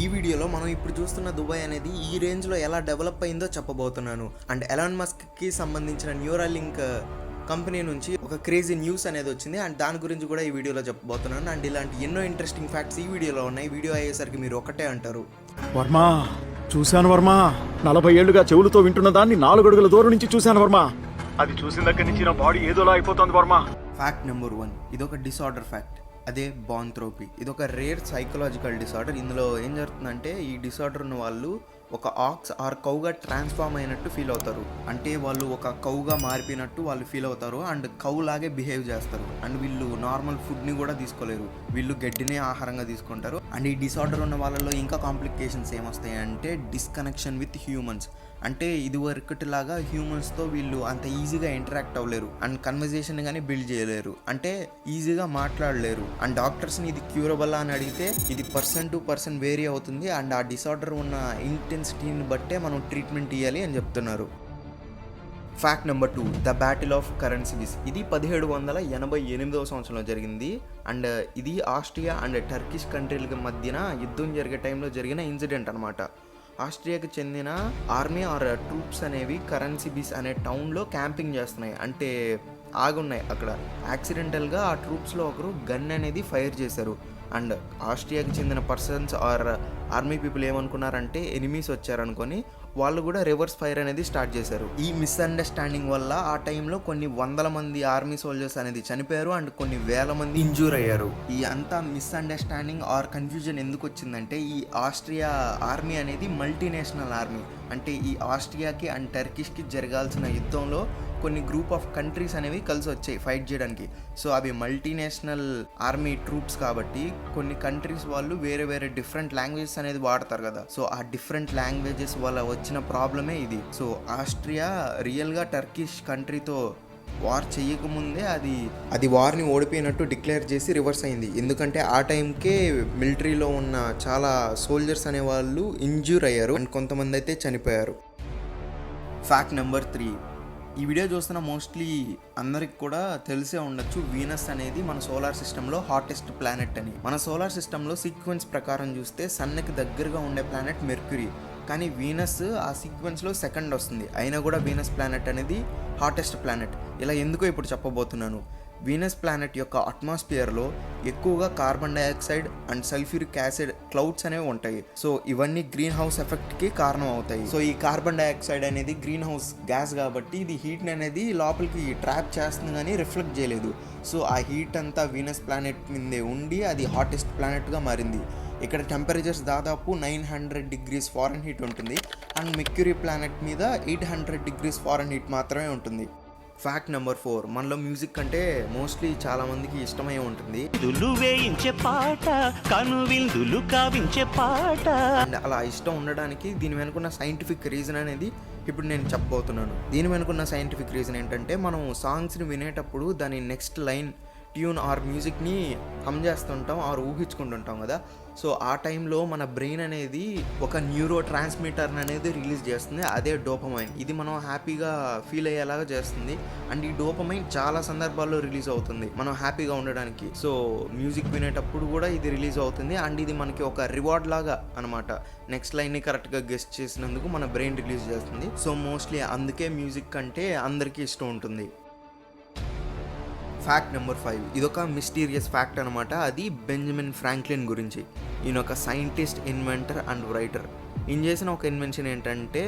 ఈ వీడియోలో మనం ఇప్పుడు చూస్తున్న దుబాయ్ అనేది ఈ రేంజ్లో ఎలా డెవలప్ అయిందో చెప్పబోతున్నాను. అండ్ ఎలాన్ మస్క్కి సంబంధించిన న్యూరాలింక్ కంపెనీ నుంచి ఒక క్రేజీ న్యూస్ అనేది వచ్చింది. అండ్ దాని గురించి కూడా ఈ వీడియోలో చెప్పబోతున్నాను. అండ్ ఇలాంటి ఎన్నో ఇంట్రెస్టింగ్ ఫ్యాక్ట్స్ ఈ వీడియోలో ఉన్నాయి. వీడియో అయ్యేసరికి మీరు ఒకటే అంటారు, వర్మ చూశాను వర్మ, 40 ఏళ్లుగా చెవులతో వింటున్న దాన్ని 4 అడుగుల దూరం నుంచి చూశాను వర్మ. అది చూసిన దగ్గర నుంచి నా బాడీ ఏదోలా అయిపోతుంది వర్మ. ఫ్యాక్ట్ నెంబర్ 1, ఇదొక డిసార్డర్ ఫ్యాక్ట్. అదే బాన్థ్రోపీ. ఇదొక రేర్ సైకలాజికల్ డిసార్డర్. ఇందులో ఏం జరుగుతుందంటే ఈ డిసార్డర్ ఉన్న వాళ్ళు ఒక ఆక్స్ ఆర్ కౌగా ట్రాన్స్ఫార్మ్ అయినట్టు ఫీల్ అవుతారు. అంటే వాళ్ళు ఒక కౌగా మారిపోయినట్టు వాళ్ళు ఫీల్ అవుతారు అండ్ కౌ లాగే బిహేవ్ చేస్తారు. అండ్ వీళ్ళు నార్మల్ ఫుడ్ని కూడా తీసుకోలేరు, వీళ్ళు గడ్డినే ఆహారంగా తీసుకుంటారు. అండ్ ఈ డిసార్డర్ ఉన్న వాళ్ళలో ఇంకా కాంప్లికేషన్స్ ఏమొస్తాయి అంటే డిస్కనెక్షన్ విత్ హ్యూమన్స్. అంటే ఇది వరకటిలాగా హ్యూమన్స్తో వీళ్ళు అంత ఈజీగా ఇంటరాక్ట్ అవ్వలేరు అండ్ కన్వర్జేషన్ కానీ బిల్డ్ చేయలేరు, అంటే ఈజీగా మాట్లాడలేరు. అండ్ డాక్టర్స్ని ఇది క్యూరబుల్ అని అడిగితే ఇది పర్సన్ టు పర్సన్ వేరీ అవుతుంది. అండ్ ఆ డిసార్డర్ ఉన్న ఇంటెన్సిటీని బట్టే మనం ట్రీట్మెంట్ ఇవ్వాలి అని చెప్తున్నారు. Fact number 2, the battle of currencies. ఇది 1788వ సంవత్సరంలో జరిగింది. అండ్ ఇది ఆస్ట్రియా అండ్ టర్కిష్ కంట్రీల మధ్యన యుద్ధం జరిగే టైంలో జరిగిన ఇన్సిడెంట్ అనమాట. ఆస్ట్రియాకి చెందిన ఆర్మీ ఆర్ ట్రూప్స్ అనేవి కరెన్సీస్ అనే టౌన్లో క్యాంపింగ్ చేస్తున్నాయి, అంటే ఆగున్నాయి అక్కడ. యాక్సిడెంటల్గా ఆ ట్రూప్స్లో ఒకరు గన్ అనేది ఫైర్ చేశారు. అండ్ ఆస్ట్రియాకి చెందిన పర్సన్స్ ఆర్ ఆర్మీ పీపుల్ ఏమనుకున్నారంటే ఎనిమీస్ వచ్చారనుకొని వాళ్ళు కూడా రివర్స్ ఫైర్ అనేది స్టార్ట్ చేశారు. ఈ మిస్అండర్స్టాండింగ్ వల్ల ఆ టైంలో కొన్ని వందల మంది ఆర్మీ సోల్జర్స్ అనేది చనిపోయారు అండ్ కొన్ని వేల మంది ఇంజూర్ అయ్యారు. ఈ అంతా మిస్అండర్స్టాండింగ్ ఆర్ కన్ఫ్యూజన్ ఎందుకు వచ్చిందంటే ఈ ఆస్ట్రియా ఆర్మీ అనేది మల్టీనేషనల్ ఆర్మీ. అంటే ఈ ఆస్ట్రియాకి అండ్ టర్కిష్కి జరగాల్సిన యుద్ధంలో కొన్ని గ్రూప్ ఆఫ్ కంట్రీస్ అనేవి కలిసి వచ్చాయి ఫైట్ చేయడానికి. సో అవి మల్టీనేషనల్ ఆర్మీ ట్రూప్స్ కాబట్టి కొన్ని కంట్రీస్ వాళ్ళు వేరే వేరే డిఫరెంట్ లాంగ్వేజెస్ అనేది వాడతారు కదా. సో ఆ డిఫరెంట్ లాంగ్వేజెస్ వల్ల వచ్చిన ప్రాబ్లమే ఇది. సో ఆస్ట్రియా రియల్గా టర్కిష్ కంట్రీతో వార్ చేయకముందే అది వార్ని ఓడిపోయినట్టు డిక్లేర్ చేసి రివర్స్ అయింది. ఎందుకంటే ఆ టైంకే మిలిటరీలో ఉన్న చాలా సోల్జర్స్ అనే వాళ్ళు ఇంజ్యూర్ అయ్యారు అండ్ కొంతమంది అయితే చనిపోయారు. ఫ్యాక్ట్ నెంబర్ 3, ఈ వీడియో చూస్తున్న మోస్ట్లీ అందరికి కూడా తెలిసే ఉండొచ్చు, వీనస్ అనేది మన సోలార్ సిస్టంలో హాటెస్ట్ ప్లానెట్ అని. మన సోలార్ సిస్టంలో సీక్వెన్స్ ప్రకారం చూస్తే సన్కి దగ్గరగా ఉండే ప్లానెట్ మెర్క్యూరీ, కానీ వీనస్ ఆ సీక్వెన్స్లో సెకండ్ వస్తుంది. అయినా కూడా వీనస్ ప్లానెట్ అనేది హాటెస్ట్ ప్లానెట్. ఇలా ఎందుకో ఇప్పుడు చెప్పబోతున్నాను. వీనస్ ప్లానెట్ యొక్క అట్మాస్ఫియర్లో ఎక్కువగా carbon dioxide and sulphuric acid clouds అనేవి ఉంటాయి. సో ఇవన్నీ గ్రీన్ హౌస్ ఎఫెక్ట్కి కారణం అవుతాయి. సో ఈ కార్బన్ డైఆక్సైడ్ అనేది గ్రీన్ హౌస్ గ్యాస్ కాబట్టి ఇది హీట్ని అనేది లోపలికి ట్రాప్ చేస్తుంది కానీ రిఫ్లెక్ట్ చేయలేదు. సో ఆ హీట్ అంతా వీనస్ ప్లానెట్ మీదే ఉండి అది హాటెస్ట్ ప్లానెట్గా మారింది. ఇక్కడ టెంపరేచర్స్ దాదాపు 900 degrees ఫారెన్హీట్ ఉంటుంది అండ్ మెర్క్యూరీ ప్లానెట్ మీద 800 degrees ఫారెన్హీట్ మాత్రమే ఉంటుంది. ఫ్యాక్ట్ నెంబర్ 4, మనలో మ్యూజిక్ అంటే మోస్ట్లీ చాలా మందికి ఇష్టమై ఉంటుంది. అండ్ అలా ఇష్టం ఉండడానికి దీని వెనుకున్న సైంటిఫిక్ రీజన్ అనేది ఇప్పుడు నేను చెప్పబోతున్నాను. దీని వెనుకున్న సైంటిఫిక్ రీజన్ ఏంటంటే మనం సాంగ్స్ని వినేటప్పుడు దాని నెక్స్ట్ లైన్ ట్యూన్ ఆర్ మ్యూజిక్ని హమ్ చేస్తుంటాం ఆర్ ఊహించుకుంటుంటాం కదా. సో ఆ టైంలో మన బ్రెయిన్ అనేది ఒక న్యూరో ట్రాన్స్మిటర్ అనేది రిలీజ్ చేస్తుంది, అదే డోపమైన్. ఇది మనం హ్యాపీగా ఫీల్ అయ్యేలాగా చేస్తుంది అండ్ ఈ డోపమైన్ చాలా సందర్భాల్లో రిలీజ్ అవుతుంది మనం హ్యాపీగా ఉండడానికి. సో మ్యూజిక్ వినేటప్పుడు కూడా ఇది రిలీజ్ అవుతుంది అండ్ ఇది మనకి ఒక రివార్డ్ లాగా అనమాట. నెక్స్ట్ లైన్ని కరెక్ట్గా గెస్ట్ చేసినందుకు మన బ్రెయిన్ రిలీజ్ చేస్తుంది. సో మోస్ట్లీ అందుకే మ్యూజిక్ అంటే అందరికీ ఇష్టం ఉంటుంది. ఫ్యాక్ట్ నెంబర్ 5, ఇదొక మిస్టీరియస్ ఫ్యాక్ట్ అనమాట. అది బెంజమిన్ ఫ్రాంక్లిన్ గురించి. ఈయన ఒక సైంటిస్ట్, ఇన్వెంటర్ అండ్ రైటర్. ఈయన చేసిన ఒక ఇన్వెన్షన్ ఏంటంటే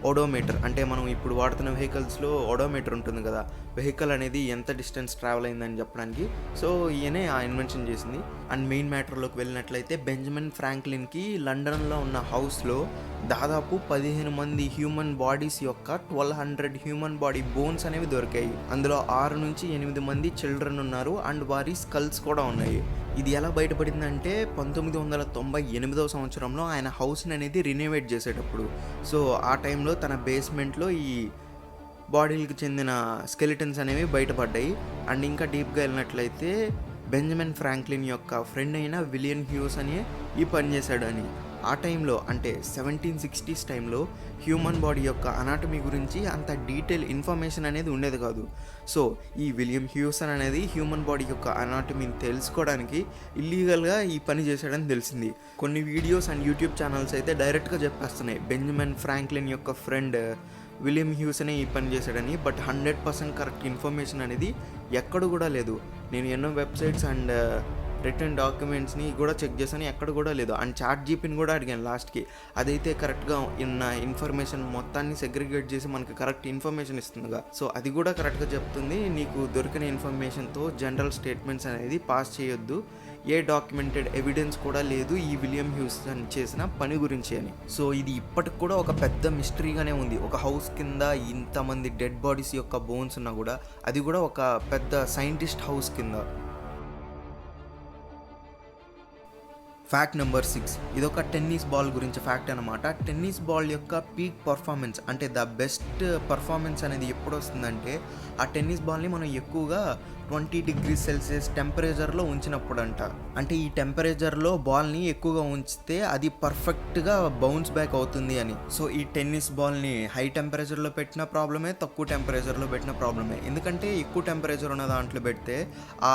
ఓడోమీటర్. అంటే మనం ఇప్పుడు వాడుతున్న వెహికల్స్లో ఓడోమీటర్ ఉంటుంది కదా, వెహికల్ అనేది ఎంత డిస్టెన్స్ ట్రావెల్ అయిందని చెప్పడానికి. సో ఈయనే ఆ ఇన్వెన్షన్ చేసింది. అండ్ మెయిన్ మ్యాటర్లోకి వెళ్ళినట్లయితే బెంజమిన్ ఫ్రాంక్లిన్కి లండన్లో ఉన్న హౌస్లో దాదాపు 15 మంది హ్యూమన్ బాడీస్ యొక్క 1200 హ్యూమన్ బాడీ బోన్స్ అనేవి దొరికాయి. అందులో 6 నుంచి 8 మంది చిల్డ్రన్ ఉన్నారు అండ్ వారి స్కల్స్ కూడా ఉన్నాయి. ఇది ఎలా బయటపడిందంటే 1998వ సంవత్సరంలో ఆయన హౌస్ని అనేది రినోవేట్ చేసేటప్పుడు. సో ఆ టైంలో తన బేస్మెంట్లో ఈ బాడీలకు చెందిన స్కెలిటన్స్ అనేవి బయటపడ్డాయి. అండ్ ఇంకా డీప్గా వెళ్ళినట్లయితే బెంజమిన్ ఫ్రాంక్లిన్ యొక్క ఫ్రెండ్ అయిన విలియం హ్యూస్ అని ఈ పని చేశాడు అని. ఆ టైంలో అంటే 1760s టైంలో హ్యూమన్ బాడీ యొక్క అనాటమీ గురించి అంత డీటెయిల్ ఇన్ఫర్మేషన్ అనేది ఉండేది కాదు. సో ఈ విలియం హ్యూసన్ అనేది హ్యూమన్ బాడీ యొక్క అనాటమీని తెలుసుకోవడానికి ఇల్లీగల్గా ఈ పని చేశాడని తెలిసింది. కొన్ని వీడియోస్ అండ్ యూట్యూబ్ ఛానల్స్ అయితే డైరెక్ట్గా చెప్పేస్తున్నాయి బెంజమిన్ ఫ్రాంక్లిన్ యొక్క ఫ్రెండ్ విలియం హ్యూసనే ఈ పని చేశాడని. బట్ 100% కరెక్ట్ ఇన్ఫర్మేషన్ అనేది ఎక్కడ కూడా లేదు. నేను ఎన్నో వెబ్సైట్స్ అండ్ రిటర్న్ డాక్యుమెంట్స్ని కూడా చెక్ చేశాను, ఎక్కడ కూడా లేదు. అండ్ చాట్ జీపీని కూడా అడిగాను లాస్ట్కి, అదైతే కరెక్ట్గా ఉన్న ఇన్ఫర్మేషన్ మొత్తాన్ని సెగ్రిగేట్ చేసి మనకి కరెక్ట్ ఇన్ఫర్మేషన్ ఇస్తుందిగా. సో అది కూడా కరెక్ట్గా చెప్తుంది, నీకు దొరికిన ఇన్ఫర్మేషన్తో జనరల్ స్టేట్మెంట్స్ అనేది పాస్ చేయొద్దు, ఏ డాక్యుమెంటెడ్ ఎవిడెన్స్ కూడా లేదు ఈ విలియం హ్యూసన్ చేసిన పని గురించి అని. సో ఇది ఇప్పటికి కూడా ఒక పెద్ద మిస్టరీగానే ఉంది. ఒక హౌస్ కింద ఇంతమంది డెడ్ బాడీస్ యొక్క బోన్స్ ఉన్నా కూడా, అది కూడా ఒక పెద్ద సైంటిస్ట్ హౌస్ కింద. ఫ్యాక్ట్ నెంబర్ 6, ఇదొక టెన్నిస్ బాల్ గురించి ఫ్యాక్ట్ అనమాట. టెన్నిస్ బాల్ యొక్క పీక్ పర్ఫార్మెన్స్ అంటే ద బెస్ట్ పర్ఫార్మెన్స్ అనేది ఎప్పుడు వస్తుందంటే, ఆ టెన్నిస్ బాల్ని మనం ఎక్కువగా 20 degrees Celsius టెంపరేచర్లో ఉంచినప్పుడు అంట. అంటే ఈ టెంపరేచర్లో బాల్ని ఎక్కువగా ఉంచితే అది పర్ఫెక్ట్గా బౌన్స్ బ్యాక్ అవుతుంది అని. సో ఈ టెన్నిస్ బాల్ని హై టెంపరేచర్లో పెట్టిన ప్రాబ్లమే, తక్కువ టెంపరేచర్లో పెట్టిన ప్రాబ్లమే. ఎందుకంటే ఎక్కువ టెంపరేచర్ ఉన్న దాంట్లో పెడితే ఆ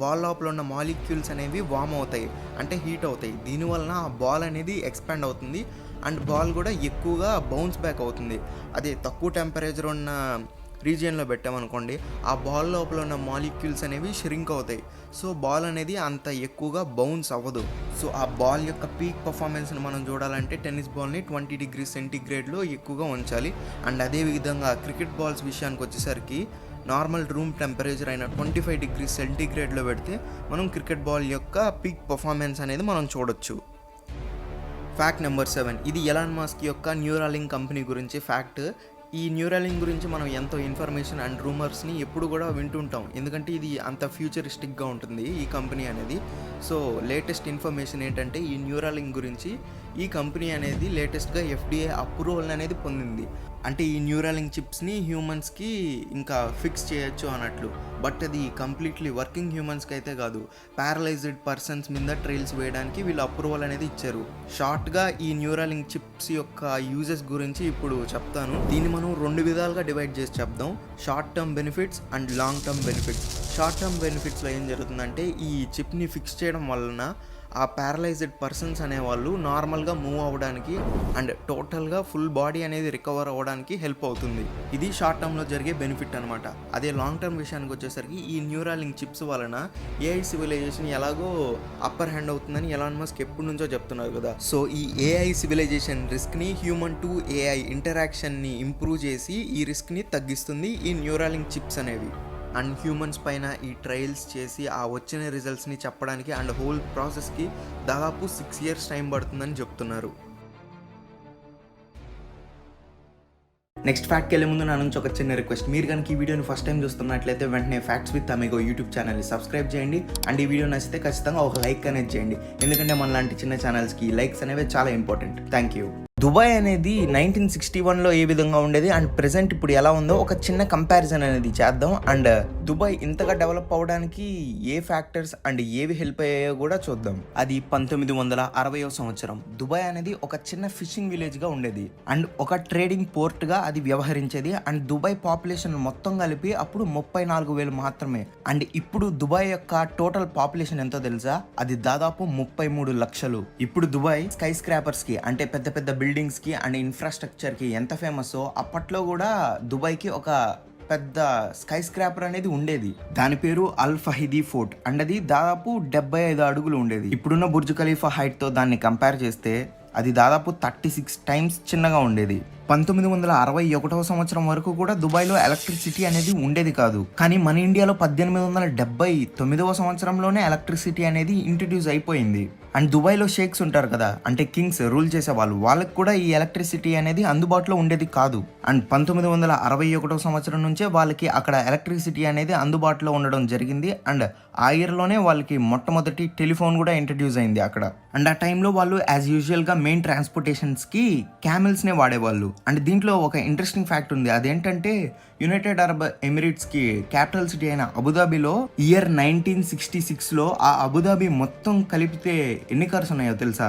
బాల్ లోపల ఉన్న మాలిక్యూల్స్ అనేవి వార్మ్ అవుతాయి, అంటే హీట్ అవుతాయి. దీనివలన ఆ బాల్ అనేది ఎక్స్పాండ్ అవుతుంది అండ్ బాల్ కూడా ఎక్కువగా బౌన్స్ బ్యాక్ అవుతుంది. అదే తక్కువ టెంపరేచర్ ఉన్న రీజియన్లో పెట్టామనుకోండి, ఆ బాల్ లోపల ఉన్న మాలిక్యూల్స్ అనేవి ష్రింక్ అవుతాయి. సో బాల్ అనేది అంత ఎక్కువగా బౌన్స్ అవ్వదు. సో ఆ బాల్ యొక్క పీక్ పర్ఫార్మెన్స్ని మనం చూడాలంటే టెన్నిస్ బాల్ని 20 degrees సెంటీగ్రేడ్లో ఎక్కువగా ఉంచాలి. అండ్ అదేవిధంగా క్రికెట్ బాల్స్ విషయానికి వచ్చేసరికి నార్మల్ రూమ్ టెంపరేచర్ అయిన 25 degrees సెంటీగ్రేడ్లో పెడితే మనం క్రికెట్ బాల్ యొక్క పీక్ పర్ఫార్మెన్స్ అనేది మనం చూడొచ్చు. ఫ్యాక్ట్ నెంబర్ 7, ఇది ఎలాన్ మస్క్ యొక్క న్యూరాలింక్ కంపెనీ గురించి ఫ్యాక్ట్. ఈ న్యూరాలింక్ గురించి మనం ఎంతో ఇన్ఫర్మేషన్ అండ్ రూమర్స్ని ఎప్పుడు కూడా వింటుంటాం, ఎందుకంటే ఇది అంత ఫ్యూచరిస్టిక్గా ఉంటుంది ఈ కంపెనీ అనేది. సో లేటెస్ట్ ఇన్ఫర్మేషన్ ఏంటంటే, ఈ న్యూరాలింక్ గురించి ఈ కంపెనీ అనేది లేటెస్ట్గా FDA అప్రూవల్ అనేది పొందింది. అంటే ఈ న్యూరాలింక్ చిప్స్ని హ్యూమన్స్కి ఇంకా ఫిక్స్ చేయొచ్చు అన్నట్లు. బట్ అది కంప్లీట్లీ వర్కింగ్ హ్యూమన్స్కి అయితే కాదు, ప్యారలైజ్డ్ పర్సన్స్ మీద ట్రయల్స్ వేయడానికి వీళ్ళు అప్రూవల్ అనేది ఇచ్చారు. షార్ట్గా ఈ న్యూరాలింక్ చిప్స్ యొక్క యూజెస్ గురించి ఇప్పుడు చెప్తాను. దీన్ని మనం 2 విధాలుగా డివైడ్ చేసి చెప్దాం, short term benefits and long term benefits. Short term బెనిఫిట్స్లో ఏం జరుగుతుందంటే, ఈ చిప్ని ఫిక్స్ చేయడం వలన ఆ ప్యారలైజ్డ్ పర్సన్స్ అనేవాళ్ళు నార్మల్గా మూవ్ అవ్వడానికి అండ్ టోటల్గా ఫుల్ బాడీ అనేది రికవర్ అవ్వడానికి హెల్ప్ అవుతుంది. ఇది షార్ట్ టర్మ్లో జరిగే బెనిఫిట్ అనమాట. అదే లాంగ్ టర్మ్ విషయానికి వచ్చేసరికి, ఈ న్యూరాలింక్ చిప్స్ వలన AI సివిలైజేషన్ ఎలాగో అప్పర్ హ్యాండ్ అవుతుందని ఎలాన్ మస్క్ ఎప్పటి నుంచో చెప్తున్నారు కదా. సో ఈ AI సివిలైజేషన్ రిస్క్ని, హ్యూమన్ టు AI ఇంటరాక్షన్ని ఇంప్రూవ్ చేసి ఈ రిస్క్ని తగ్గిస్తుంది ఈ న్యూరాలింక్ చిప్స్ అనేవి. అండ్ హ్యూమన్స్ పైన ఈ ట్రయల్స్ చేసి ఆ వచ్చిన రిజల్ట్స్ని చెప్పడానికి అండ్ హోల్ ప్రాసెస్కి దాదాపు 6 years టైం పడుతుందని చెప్తున్నారు. నెక్స్ట్ ఫ్యాక్ట్కి వెళ్ళే ముందు నా నుంచి ఒక చిన్న రిక్వెస్ట్, మీరు కనుక ఈ వీడియోని ఫస్ట్ టైం చూస్తున్నట్లయితే వెంటనే ఫ్యాక్ట్స్ విత్ అమిగో యూట్యూబ్ ఛానల్ని సబ్స్క్రైబ్ చేయండి. అండ్ ఈ వీడియో నచ్చితే ఖచ్చితంగా ఒక లైక్ అనేది చేయండి, ఎందుకంటే మన లాంటి చిన్న ఛానల్స్కి లైక్స్ అనేవి చాలా ఇంపార్టెంట్. Thank you. దుబాయ్ అనేది 1961లో ఏ విధంగా ఉండేది అండ్ ప్రెసెంట్ ఇప్పుడు ఎలా ఉందో ఒక చిన్న కంపారిజన్ అనేది చేద్దాం. అండ్ దుబాయ్ ఇంతగా డెవలప్ అవ్వడానికి ఏ ఫ్యాక్టర్స్ అండ్ ఏవి హెల్ప్ అయ్యాయో కూడా చూద్దాం. అది 1960వ సంవత్సరం. దుబాయ్ అనేది ఒక చిన్న ఫిషింగ్ విలేజ్గా ఉండేది అండ్ ఒక ట్రేడింగ్ పోర్ట్గా అది వ్యవహరించేది. అండ్ దుబాయ్ పాపులేషన్ మొత్తం కలిపి అప్పుడు 34,000 మాత్రమే. అండ్ ఇప్పుడు దుబాయ్ యొక్క టోటల్ పాపులేషన్ ఎంతో తెలుసా? అది దాదాపు 33 లక్షలు. ఇప్పుడు దుబాయ్ స్కై స్క్రాపర్స్కి అంటే పెద్ద పెద్ద బిల్డింగ్స్కి అండ్ ఇన్ఫ్రాస్ట్రక్చర్కి ఎంత ఫేమస్, అప్పట్లో కూడా దుబాయ్కి ఒక పెద్ద స్కై స్క్రాపర్ అనేది ఉండేది. దాని పేరు అల్ ఫహీదీ ఫోర్ట్ అండ్ అది దాదాపు 75 అడుగులు ఉండేది. ఇప్పుడున్న బుర్జ్ ఖలీఫా హైట్తో దాన్ని కంపేర్ చేస్తే అది దాదాపు 36 times చిన్నగా ఉండేది. 1961వ సంవత్సరం వరకు కూడా దుబాయ్లో ఎలక్ట్రిసిటీ అనేది ఉండేది కాదు. కానీ మన ఇండియాలో 1879వ సంవత్సరంలోనే ఎలక్ట్రిసిటీ అనేది ఇంట్రడ్యూస్ అయిపోయింది. అండ్ దుబాయ్లో షేక్స్ ఉంటారు కదా, అంటే కింగ్స్ రూల్ చేసే వాళ్ళకి కూడా ఈ ఎలక్ట్రిసిటీ అనేది అందుబాటులో ఉండేది కాదు. అండ్ 1961వ సంవత్సరం నుంచే వాళ్ళకి అక్కడ ఎలక్ట్రిసిటీ అనేది అందుబాటులో ఉండడం జరిగింది. అండ్ ఆ ఇయర్లోనే వాళ్ళకి మొట్టమొదటి టెలిఫోన్ కూడా ఇంట్రడ్యూస్ అయింది అక్కడ. అండ్ ఆ టైంలో వాళ్ళు యాజ్ యూజువల్గా మెయిన్ ట్రాన్స్పోర్టేషన్స్కి క్యామెల్స్నే వాడేవాళ్ళు. అండ్ దీంట్లో ఒక ఇంట్రెస్టింగ్ ఫ్యాక్ట్ ఉంది, అదేంటంటే యునైటెడ్ అరబ్ ఎమిరేట్స్కి క్యాపిటల్ సిటీ అయిన అబుదాబిలో ఇయర్ 1966లో ఆ అబుదాబి మొత్తం కలిపితే ఎన్ని కార్స్ ఉన్నాయో తెలుసా?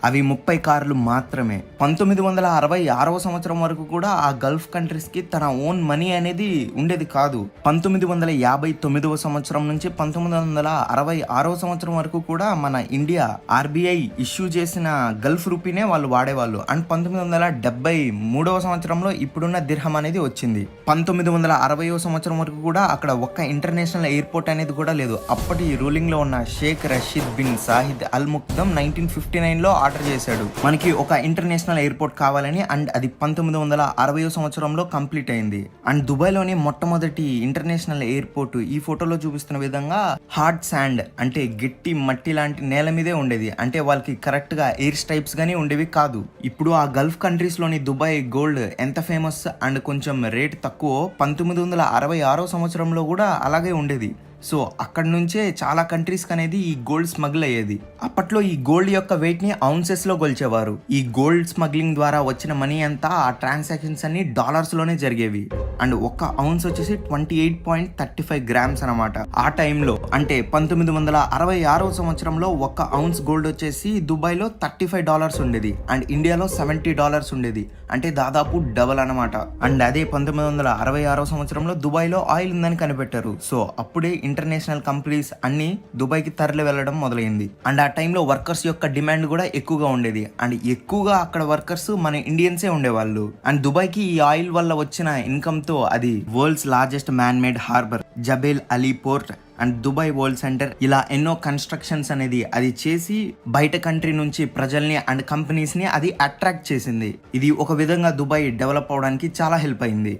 అవి 30 కార్లు మాత్రమే. 1966 సంవత్సరం వరకు కూడా ఆ గల్ఫ్ కంట్రీస్కి తన ఓన్ మనీ అనేది ఉండేది కాదు. 1959 సంవత్సరం నుంచి 1966 సంవత్సరం వరకు కూడా మన ఇండియా ఆర్బీఐ ఇష్యూ చేసిన గల్ఫ్ రూపీనే వాళ్ళు వాడేవాళ్ళు. అండ్ 1973 సంవత్సరంలో ఇప్పుడున్న దిర్హం అనేది వచ్చింది. 1960 సంవత్సరం వరకు కూడా అక్కడ ఒక్క ఇంటర్నేషనల్ ఎయిర్పోర్ట్ అనేది కూడా లేదు. అప్పటి రూలింగ్ లో ఉన్న షేక్ రషీద్ బిన్ సాహిద్ అల్ ముక్దమ్ 1959 లో ఆర్డర్ చేశాడు మనకి ఒక ఇంటర్నేషనల్ ఎయిర్పోర్ట్ కావాలని. అండ్ అది 1960 సంవత్సరంలో కంప్లీట్ అయింది. అండ్ దుబాయ్ లోని మొట్టమొదటి ఇంటర్నేషనల్ ఎయిర్పోర్ట్ ఈ ఫోటోలో చూపిస్తున్న విధంగా హార్డ్ శాండ్ అంటే గట్టి మట్టి లాంటి నేల మీదే ఉండేది. అంటే వాళ్ళకి కరెక్ట్ గా ఎయిర్ స్ట్రైప్స్ గానీ ఉండేవి కాదు. ఇప్పుడు ఆ గల్ఫ్ కంట్రీస్ లోని దుబాయ్ గోల్డ్ ఎంత ఫేమస్ అండ్ కొంచెం రేట్ తక్కువ 1966 సంవత్సరంలో కూడా అలాగే ఉండేది. సో అక్కడ నుంచే చాలా కంట్రీస్కి అనేది ఈ గోల్డ్ స్మగ్ల్ అయ్యేది. అప్పట్లో ఈ గోల్డ్ యొక్క వెయిట్ ని ఔన్సెస్ లో కొలిచేవారు. ఈ గోల్డ్ స్మగ్లింగ్ ద్వారా వచ్చిన మనీ అంతా ఆ ట్రాన్సాక్షన్స్ అన్ని డాలర్స్ లోనే జరిగేవి. అండ్ ఒక్క ఔన్స్ వచ్చేసి 28.35 గ్రామ్స్ అనమాట. ఆ టైంలో అంటే 1966 సంవత్సరంలో ఒక్క ఔన్స్ గోల్డ్ వచ్చేసి దుబాయ్ లో $35 ఉండేది. అండ్ ఇండియాలో $70 ఉండేది. అంటే దాదాపు డబల్ అనమాట. అండ్ అదే 1966 సంవత్సరంలో దుబాయ్ లో ఆయిల్ ఉందని కనిపెట్టారు. సో అప్పుడే ఇంటర్నేషనల్ కంపెనీస్ అన్ని దుబాయ్కి తరలి వెళ్ళడం మొదలైంది. అండ్ ఆ టైంలో వర్కర్స్ యొక్క డిమాండ్ కూడా ఎక్కువగా ఉండేది. అండ్ ఎక్కువగా అక్కడ వర్కర్స్ మన ఇండియన్సే ఉండేవాళ్ళు. అండ్ దుబాయ్కి ఈ ఆయిల్ వల్ల వచ్చిన ఇన్కమ్ తో అది world's largest man made harbour, Jebel Ali port and Dubai world centre ఇలా ఎన్నో కన్స్ట్రక్షన్స్ అనేది అది చేసి బయట కంట్రీ నుంచి ప్రజల్ని అండ్ కంపెనీస్ ని అది అట్రాక్ట్ చేసింది. ఇది ఒక విధంగా దుబాయ్ డెవలప్ అవడానికి చాలా హెల్ప్ అయింది.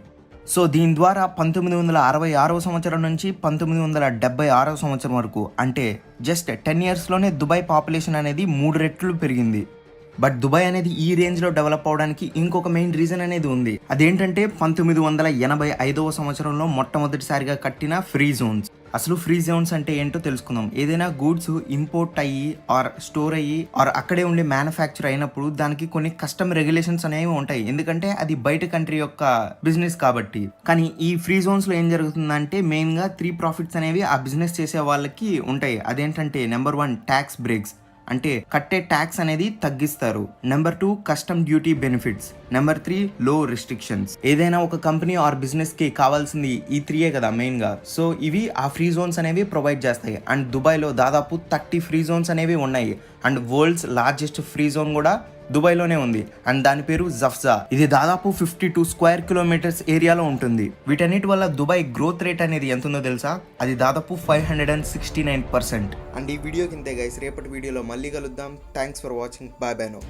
సో దీని ద్వారా 1966 సంవత్సరం నుంచి 1976 సంవత్సరం వరకు అంటే జస్ట్ 10 ఇయర్స్లోనే దుబాయ్ పాపులేషన్ అనేది 3 రెట్లు పెరిగింది. బట్ దుబాయ్ అనేది ఈ రేంజ్లో డెవలప్ అవడానికి ఇంకొక మెయిన్ రీజన్ అనేది ఉంది. అదేంటంటే 1985 సంవత్సరంలో మొట్టమొదటిసారిగా కట్టిన ఫ్రీ జోన్స్. అసలు ఫ్రీ జోన్స్ అంటే ఏంటో తెలుసుకుందాం. ఏదైనా గూడ్స్ ఇంపోర్ట్ అయ్యి ఆర్ స్టోర్ అయ్యి ఆర్ అక్కడే ఉండి మ్యానుఫ్యాక్చర్ అయినప్పుడు దానికి కొన్ని కస్టమ్ రెగ్యులేషన్స్ అనేవి ఉంటాయి. ఎందుకంటే అది బయట కంట్రీ యొక్క బిజినెస్ కాబట్టి. కానీ ఈ ఫ్రీ జోన్స్ లో ఏం జరుగుతుందంటే మెయిన్ గా 3 ప్రాఫిట్స్ అనేవి ఆ బిజినెస్ చేసే వాళ్ళకి ఉంటాయి. అదేంటంటే నెంబర్ 1 ట్యాక్స్ బ్రేక్స్ అంటే కట్టే ట్యాక్స్ అనేది తగ్గిస్తారు. Number 2 custom duty benefits. Number 3 లో రిస్ట్రిక్షన్స్. ఏదైనా ఒక కంపెనీ ఆర్ బిజినెస్ కి కావాల్సింది ఈ 3 కదా మెయిన్ గా. సో ఇవి ఆ ఫ్రీ జోన్స్ అనేవి ప్రొవైడ్ చేస్తాయి. అండ్ దుబాయ్ లో దాదాపు 30 ఫ్రీ జోన్స్ అనేవి ఉన్నాయి. And world's largest free zone కూడా దుబాయ్లోనే ఉంది. అండ్ దాని పేరు జఫ్జా. ఇది దాదాపు 52 స్క్వేర్ కిలోమీటర్స్ ఏరియాలో ఉంటుంది. వీటన్నిటి వల్ల దుబాయ్ గ్రోత్ రేట్ అనేది ఎంత ఉందో తెలుసా? అది దాదాపు 569%. అండ్ ఈ వీడియో కింద గైస్ రేపటి వీడియోలో మళ్ళీ కలుద్దాం. Thanks for watching. Bye bye no.